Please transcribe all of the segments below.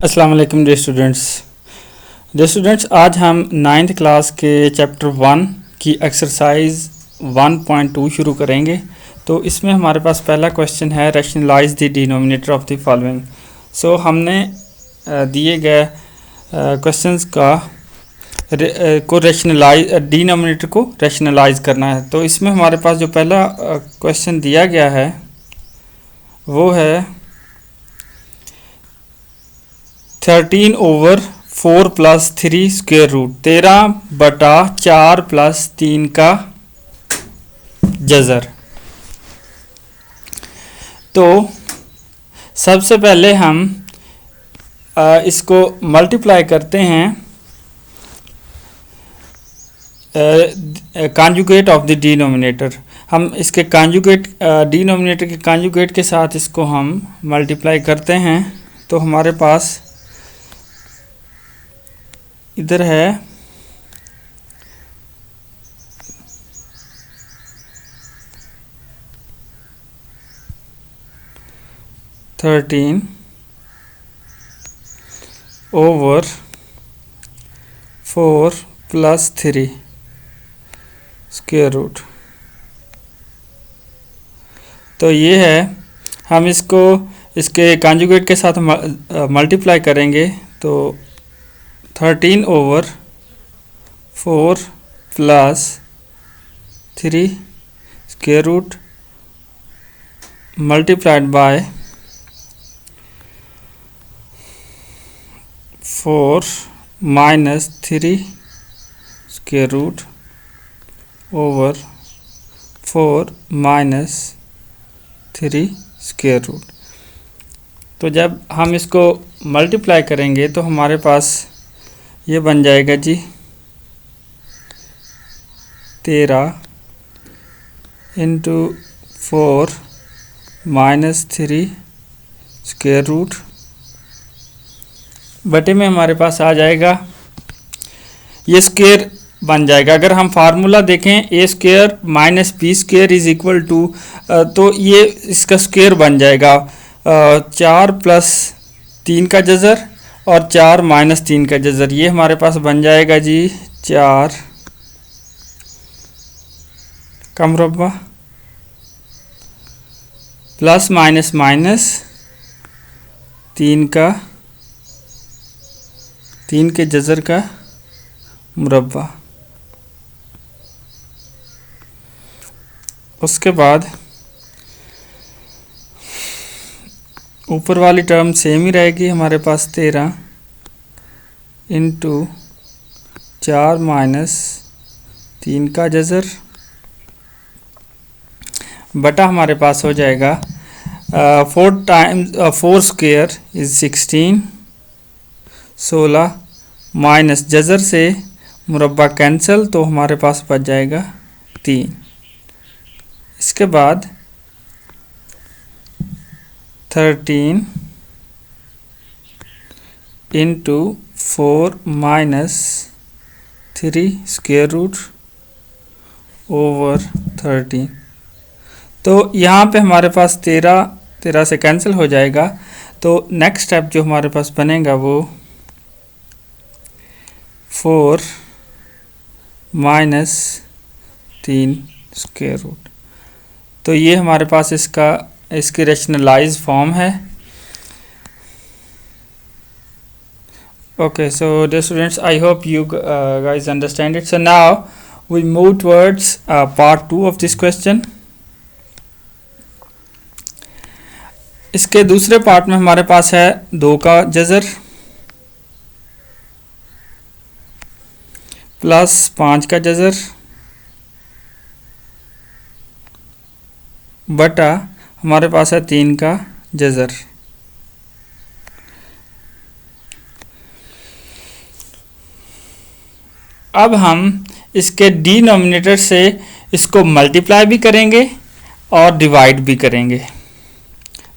अस्सलाम वालेकुम dear students आज हम 9th क्लास के चैप्टर 1 की एक्सरसाइज 1.2 शुरू करेंगे। तो इसमें हमारे पास पहला क्वेश्चन है rationalize the denominator of the following. So हमने दिए गए क्वेश्चंस को रैशनलाइज डिनोमिनेटर को रैशनलाइज करना है। तो इसमें हमारे पास जो पहला क्वेश्चन दिया गया है वो है 13/4 + 3 स्क्वायर रूट 13/4 + 3 का जज़र। तो सबसे पहले हम इसको मल्टीप्लाई करते हैं कॉन्जुगेट ऑफ द डिनोमिनेटर। हम इसके कॉन्जुगेट डिनोमिनेटर के कॉन्जुगेट के साथ इसको हम मल्टीप्लाई करते हैं। तो हमारे पास इधर है 13/4 + 3 स्क्वायर रूट। तो ये है, हम इसको इसके कॉन्जुगेट के साथ मल्टीप्लाई करेंगे तो 13/4 + 3 square root multiplied by 4 - 3 square root over 4 - 3 square root. तो जब हम इसको मल्टीप्लाई करेंगे तो हमारे पास ये बन जाएगा जी 13 × 4 - 3 स्क्वायर रूट बटे में हमारे पास आ जाएगा, ये स्क्वायर बन जाएगा। अगर हम फार्मूला देखें a² - b² = तो ये इसका स्क्वायर बन जाएगा 4 + 3 का जज़र और 4 - 3 का जज़र। ये हमारे पास बन जाएगा जी 4 का मुरब्बा प्लस माइनस 3 के जज़र का मुरब्बा। उसके बाद ऊपर वाली टर्म सेम ही रहेगी हमारे पास 13 × 4 - 3 का जज़र बटा हमारे पास हो जाएगा 4 स्क्वायर = 16 माइनस जज़र से मुरब्बा कैंसिल, तो हमारे पास बच जाएगा 3। इसके बाद 13 × 4 - 3 स्क्वायर रूट ओवर 13। तो यहाँ पे हमारे पास 13 से कैंसिल हो जाएगा। तो नेक्स्ट स्टेप जो हमारे पास बनेगा वो 4 - 3 स्क्वायर रूट। तो ये हमारे पास इसकी रैशनलाइज फॉर्म है। Okay, so dear students, I hope you guys understand it. So now we move towards part 2 of this question. इसके दूसरे पार्ट में हमारे पास है 2 का जज़र प्लस 5 का जज़र बटा हमारे पास है 3 का जज़र। अब हम इसके डिनोमिनेटर से इसको मल्टीप्लाई भी करेंगे और डिवाइड भी करेंगे।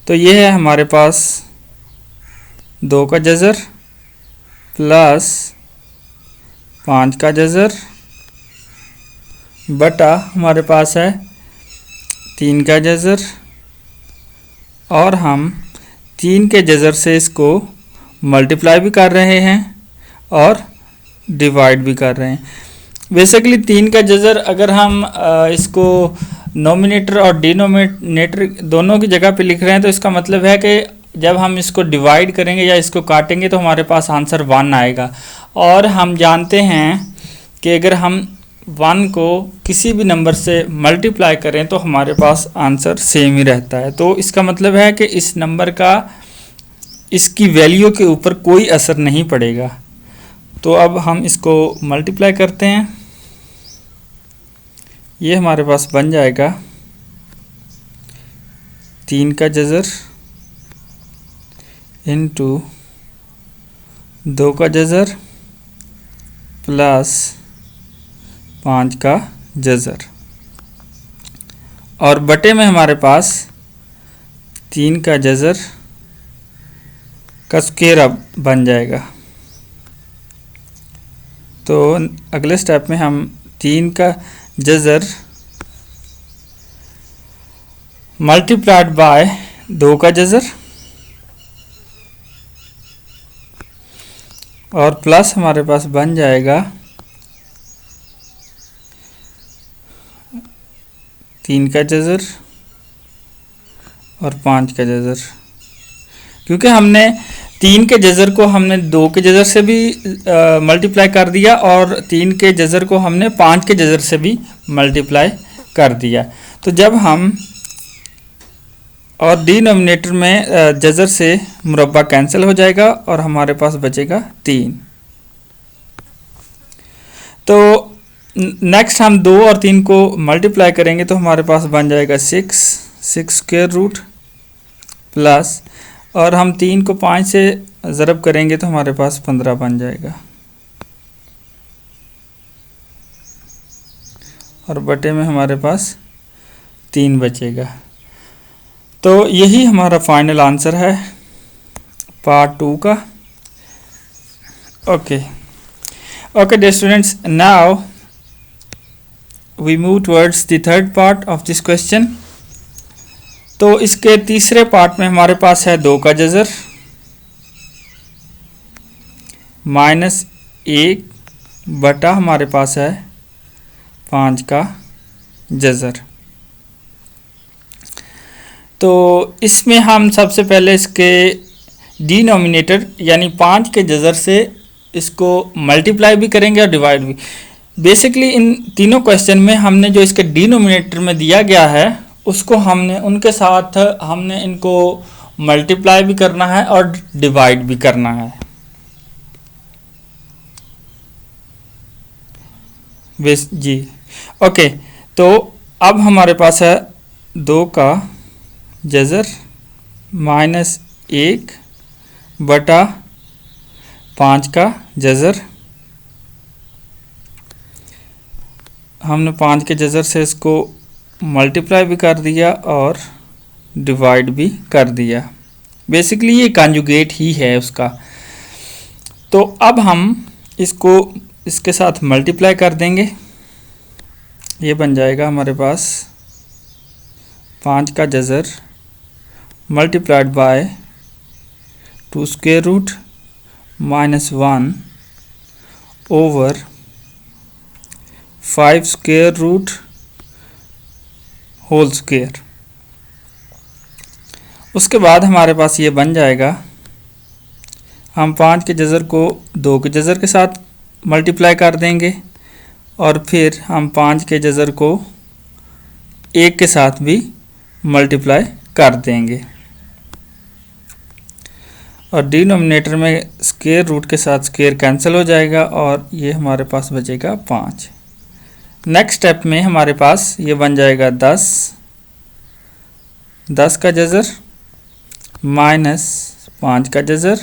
तो ये है हमारे पास 2 का जज़र प्लस 5 का जज़र बटा हमारे पास है 3 का जज़र, और हम 3 के जज़र से इसको मल्टीप्लाई भी कर रहे हैं और डिवाइड भी कर रहे हैं। बेसिकली 3 का जज़र अगर हम इसको नोमिनेटर और डिनोमिनेटर दोनों की जगह पे लिख रहे हैं तो इसका मतलब है कि जब हम इसको डिवाइड करेंगे या इसको काटेंगे तो हमारे पास आंसर 1 आएगा। और हम जानते हैं कि अगर हम 1 को किसी भी नंबर से मल्टीप्लाई करें तो हमारे पास आंसर सेम ही रहता है। तो इसका मतलब है कि इस नंबर का इसकी वैल्यू के ऊपर कोई असर नहीं पड़ेगा। तो अब हम इसको मल्टीप्लाई करते हैं, ये हमारे पास बन जाएगा 3 का जज़र इंटू 2 का जज़र प्लस 5 का जज़र, और बटे में हमारे पास 3 का जज़र का स्क्वायर अब बन जाएगा। तो अगले स्टेप में हम 3 का जज़र मल्टीप्लाइड बाय 2 का जज़र और प्लस हमारे पास बन जाएगा 3 का जज़र और 5 का जज़र। क्योंकि हमने 3 के जज़र को हमने 2 के जज़र से भी मल्टीप्लाई कर दिया और 3 के जज़र को हमने 5 के जज़र से भी मल्टीप्लाई कर दिया। तो जब हम और डिनोमिनेटर में जज़र से मुरब्बा कैंसिल हो जाएगा और हमारे पास बचेगा 3। तो नेक्स्ट हम 2 और 3 को मल्टीप्लाई करेंगे तो हमारे पास बन जाएगा 6 स्क्वायर रूट प्लस, और हम 3 को 5 से ज़रब करेंगे तो हमारे पास 15 बन जाएगा, और बटे में हमारे पास 3 बचेगा। तो यही हमारा फाइनल आंसर है पार्ट 2 का। Okay dear students, now we move towards the third part of this question. तो इसके तीसरे पार्ट में हमारे पास है 2 का जज़र माइनस 1 बटा हमारे पास है 5 का जज़र। तो इसमें हम सबसे पहले इसके डिनोमिनेटर यानी 5 के जज़र से इसको मल्टीप्लाई भी करेंगे और डिवाइड भी। बेसिकली इन तीनों क्वेश्चन में हमने जो इसके डिनोमिनेटर में दिया गया है उसको हमने उनके साथ हमने इनको मल्टीप्लाई भी करना है और डिवाइड भी करना है। जी ओके, तो अब हमारे पास है 2 का जज़र माइनस 1 बटा 5 का जज़र। हमने 5 के जज़र से इसको मल्टीप्लाई भी कर दिया और डिवाइड भी कर दिया। बेसिकली ये कॉन्जुगेट ही है उसका। तो अब हम इसको इसके साथ मल्टीप्लाई कर देंगे, ये बन जाएगा हमारे पास 5 का जज़र multiplied by 2 square root minus 1 over 5 square root whole square. उसके बाद हमारे पास ये बन जाएगा, हम 5 के जज़र को 2 के जज़र के साथ मल्टीप्लाई कर देंगे और फिर हम 5 के जज़र को 1 के साथ भी मल्टीप्लाई कर देंगे, और डिनोमिनेटर में स्क्वायर रूट के साथ स्क्वायर कैंसिल हो जाएगा और ये हमारे पास बचेगा 5। नेक्स्ट स्टेप में हमारे पास ये बन जाएगा 10 का जज़र माइनस 5 का जज़र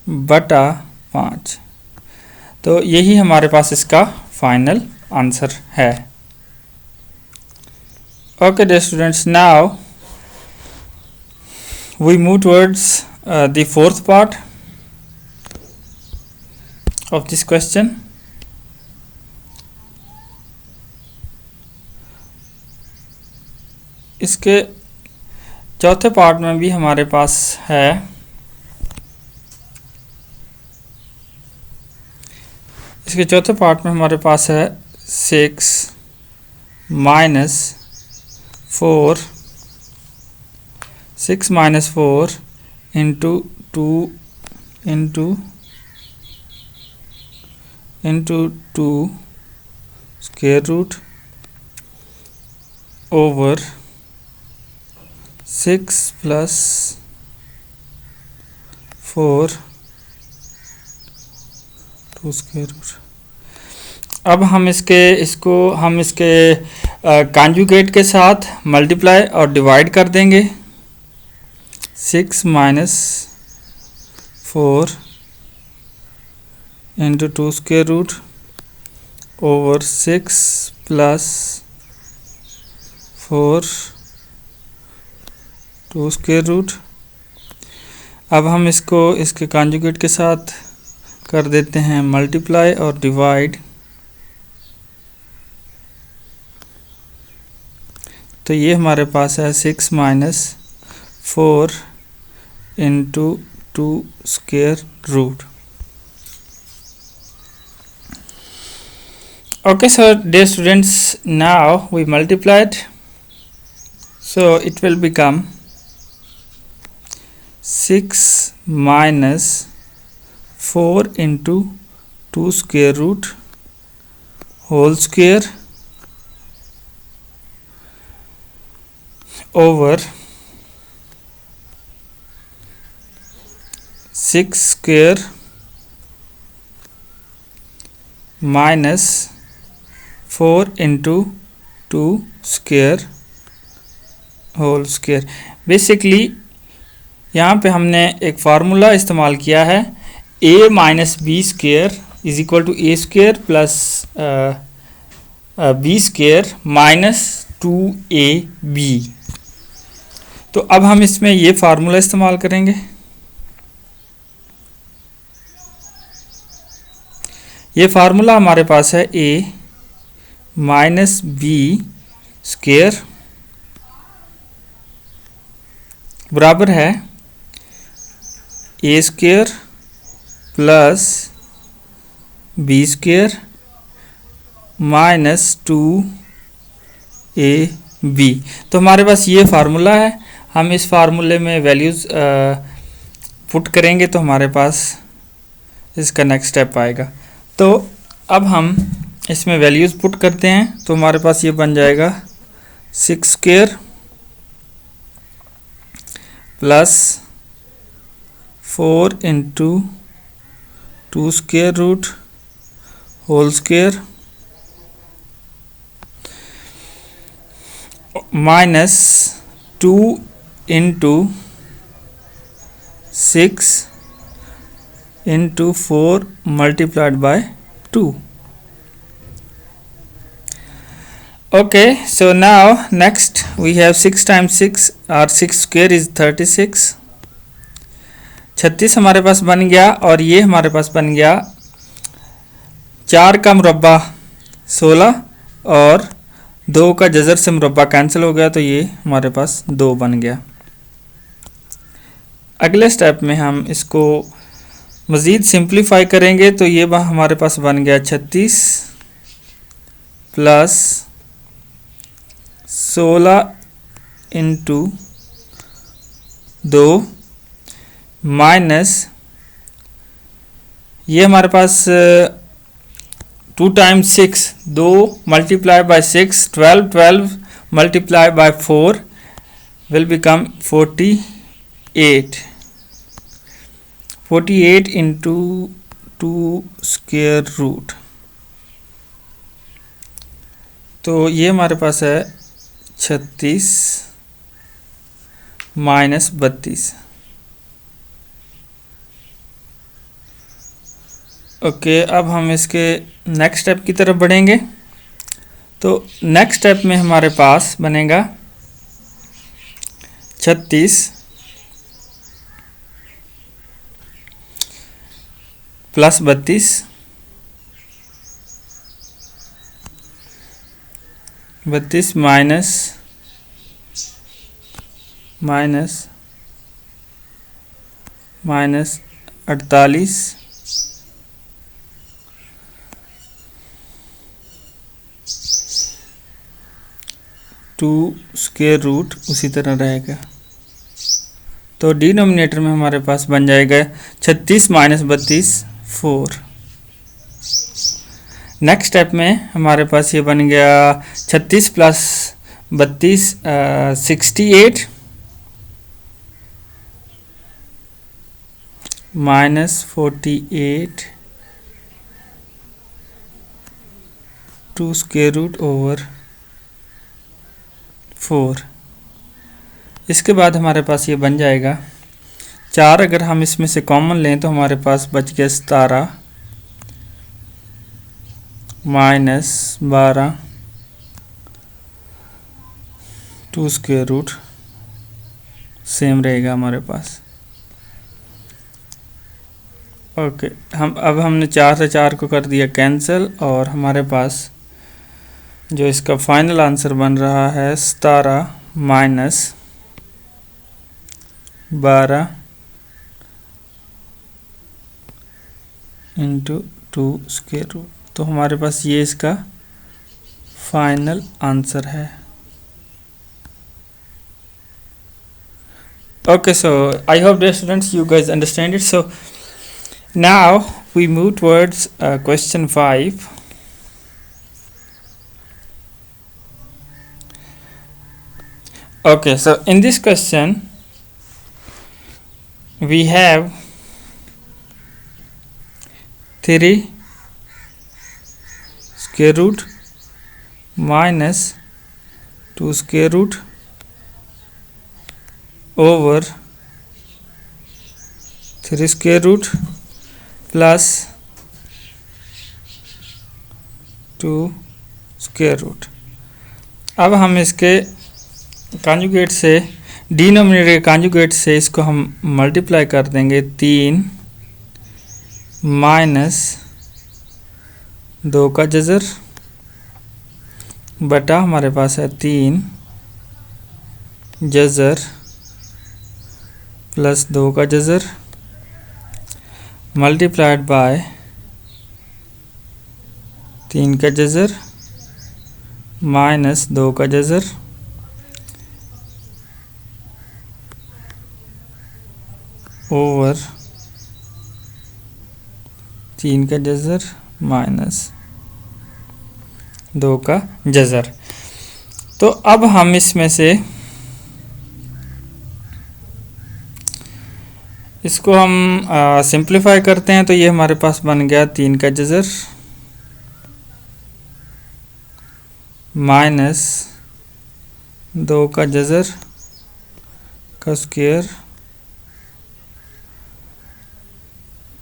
बटा 5। तो यही हमारे पास इसका फाइनल आंसर है। Okay dear students, now we move towards the fourth part of this question. इसके चौथे पार्ट में भी हमारे पास है इसके चौथे पार्ट में हमारे पास है 6 minus 4 into 2 into 2 square root over 6 plus 4 2 square root. अब हम इसके कॉन्जुगेट के साथ मल्टीप्लाई और डिवाइड कर देंगे। 6 minus 4 into 2 square root over 6 plus 4 2 square root. अब हम इसके कॉन्जुगेट के साथ कर देते हैं मल्टीप्लाई और डिवाइड, तो ये हमारे पास है 6 minus 4 into 2 square root. Okay, so dear students, now we multiplied, so it will become 6 minus 4 into 2 square root whole square over 6 square minus 4 into 2 square whole square। Basically यहाँ पे हमने एक फार्मूला इस्तेमाल किया है, a minus B square is equal to A square plus B square minus 2ab। तो अब हम इसमें ये फार्मूला इस्तेमाल करेंगे। ये फार्मूला हमारे पास है a माइनस बी स्क्वेयर बराबर है A square plus B square minus 2ab। तो हमारे पास ये फार्मूला है, हम इस फार्मूले में वैल्यूज़ पुट करेंगे तो हमारे पास इसका नेक्स्ट स्टेप आएगा। तो अब हम इसमें वैल्यूज़ पुट करते हैं, तो हमारे पास ये बन जाएगा 6 square plus 4 into 2 square root whole square minus 2 into 6 into 4 multiplied by 2। Okay, so now next we have 6 times 6 or 6 square is 36। 36 हमारे पास बन गया और ये हमारे पास बन गया 4 का मुरब्बा 16 और 2 का जज़र से मुरब्बा कैंसिल हो गया, तो ये हमारे पास 2 बन गया। अगले स्टेप में हम इसको मज़ीद सिंप्लीफाई करेंगे, तो ये हमारे पास बन गया 36 प्लस 16 इंटू 2 माइनस ये हमारे पास 2 times 6 2 multiply by 6 12 12 multiply by 4 will become 48 into 2 square root. तो ये हमारे पास है 36 माइनस 32। ओके, अब हम इसके नेक्स्ट स्टेप की तरफ बढ़ेंगे। तो नेक्स्ट स्टेप में हमारे पास बनेगा 36 प्लस 32 माइनस 48 स्क्वायर रूट उसी तरह रहेगा। तो डिनोमिनेटर में हमारे पास बन जाएगा 36 माइनस 32 4। नेक्स्ट स्टेप में हमारे पास ये बन गया 36 plus 32 68 minus 48 2 square root over 4। इसके बाद हमारे पास ये बन जाएगा 4। अगर हम इसमें से कॉमन लें तो हमारे पास बच गया 17 माइनस 12 2 स्क्वायर रूट सेम रहेगा हमारे पास। ओके, हमने 4 से 4 को कर दिया कैंसिल और हमारे पास जो इसका फाइनल आंसर बन रहा है 17 माइनस 12 इंटू 2 स्क्वायर रूट। तो हमारे पास ये इसका फाइनल आंसर है। Okay, so I hope dear students you guys understand it. So now we move towards question 5. Okay, so in this question we have 3 square root minus 2 square root over 3 square root plus 2 square root। अब हम इसके conjugate से denominator के conjugate से इसको हम multiply कर देंगे 3 माइनस 2 का जज़र बटा हमारे पास है 3 जज़र प्लस 2 का जज़र मल्टीप्लाइड बाय 3 का जज़र माइनस 2 का जज़र ओवर 3 का जज़र माइनस 2 का जज़र। तो अब हम इसमें से इसको हम सिंप्लीफाई करते हैं। तो ये हमारे पास बन गया 3 का जज़र माइनस 2 का जज़र का स्क्वायर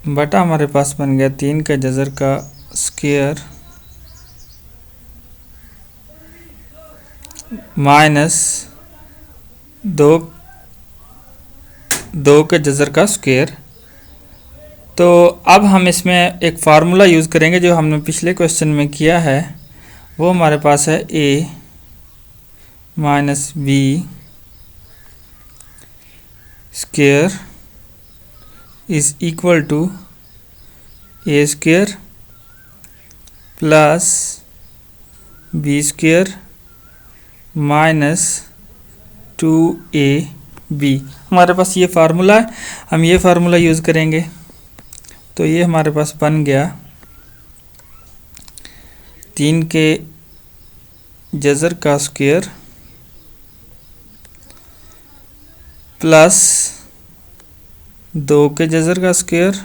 बटा हमारे पास बन गया 3 का जज़र का स्क्वायर माइनस 2 के जज़र का स्क्वायर। तो अब हम इसमें एक फार्मूला यूज़ करेंगे जो हमने पिछले क्वेश्चन में किया है। वो हमारे पास है a minus b square is equal to a square plus b square minus 2ab। हमारे पास ये फार्मूला है, हम ये फार्मूला यूज़ करेंगे। तो ये हमारे पास बन गया 3 के जज़र का स्क्वायर प्लस 2 के जज़र का स्क्वायर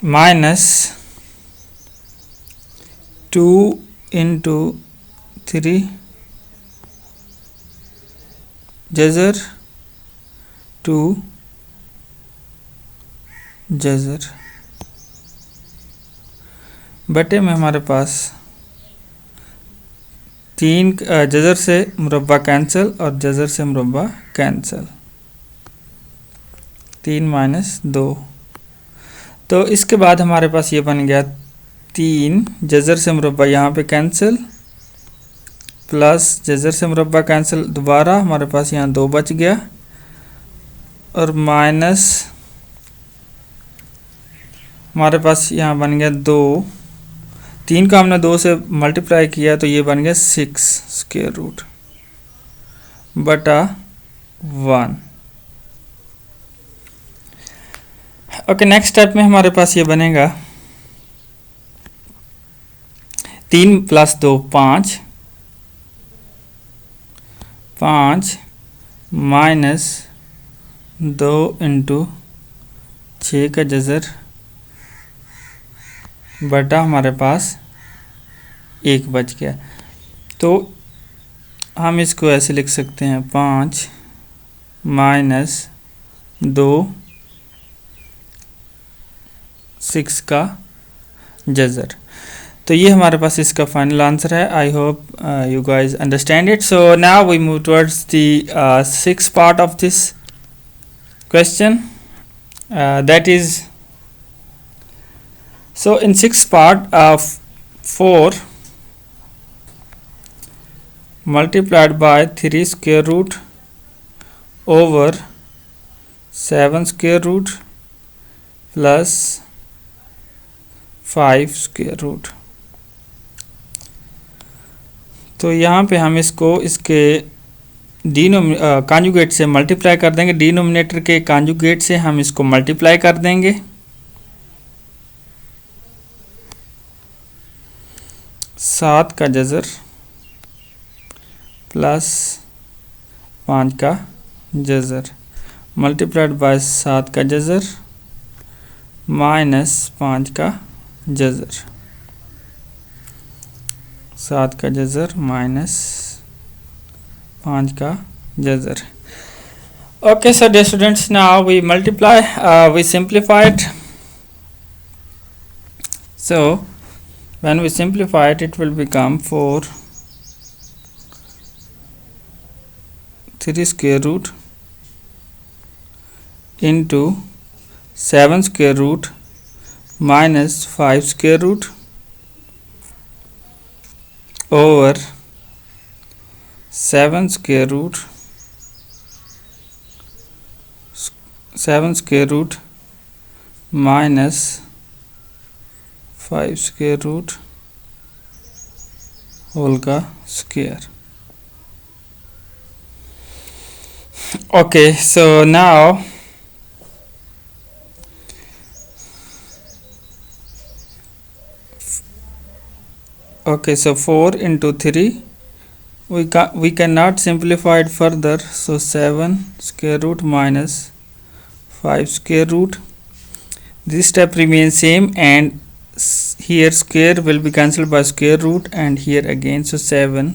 माइनस 2 इंटू 3 जज़र 2 जज़र बटे में हमारे पास 3 जज़र से मुरब्बा कैंसिल और जज़र से मुरब्बा कैंसिल 3 माइनस 2। तो इसके बाद हमारे पास ये बन गया 3 जज़र से मुरब्बा यहाँ पे कैंसिल प्लस जज़र से मुरब्बा कैंसिल दोबारा हमारे पास यहाँ 2 बच गया और माइनस हमारे पास यहाँ बन गया 2 3 को हमने 2 से मल्टीप्लाई किया तो ये बन गया 6 स्क्वायर रूट बटा 1। ओके, नेक्स्ट स्टेप में हमारे पास ये बनेगा 3 + 2 5, 5 माइनस 2 × 6 का जज़र बटा हमारे पास 1 बच गया। तो हम इसको ऐसे लिख सकते हैं 5 माइनस 2 6 का जज़र। तो ये हमारे पास इसका फाइनल आंसर है। I hope you guys understand it. So now we move towards the sixth part of this question, that is, so in sixth part, 4 multiplied by 3 square root over 7 square root plus 5 square root। तो यहाँ पे हम इसको इसके conjugate से multiply कर देंगे। Denominator के कॉन्जुगेट से हम इसको मल्टीप्लाई कर देंगे। 7 का जज़र प्लस 5 का जज़र मल्टीप्लाइड बाय 7 का जज़र माइनस 5 का जज़र, 7 का जज़र माइनस 5 का जज़र। Okay, so dear students, now we multiply, we simplify it. So when we simplify it, it will become 4 3 square root into 7 square root minus 5 square root over 7 square root minus 5 square root whole का square। Okay, so now okay, so 4 into 3, we cannot simplify it further, so 7 square root minus 5 square root, this step remains same, and here square will be cancelled by square root, and here again, so 7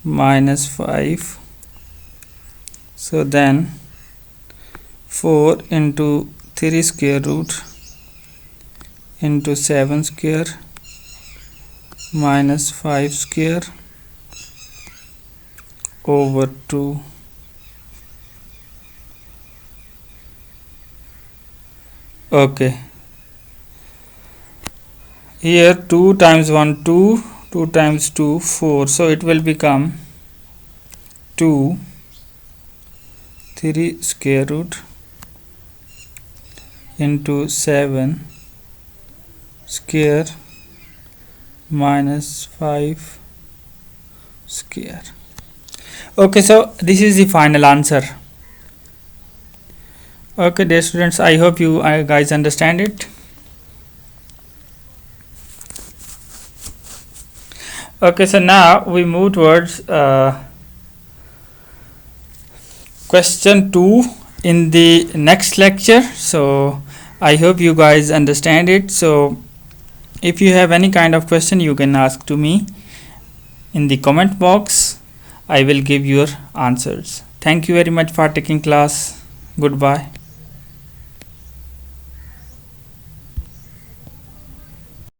minus 5, so then 4 into 3 square root into 7 square minus 5 square over 2, okay, here 2 times 1 2, 2 times 2 4, so it will become 2 3 square root into 7 square minus 5 square. Okay, so this is the final answer. Okay, dear students, I hope you guys understand it. Okay, so now we move towards question 2 in the next lecture. So I hope you guys understand it. So if you have any kind of question, you can ask to me in the comment box. I will give your answers. Thank you very much for taking class. Goodbye.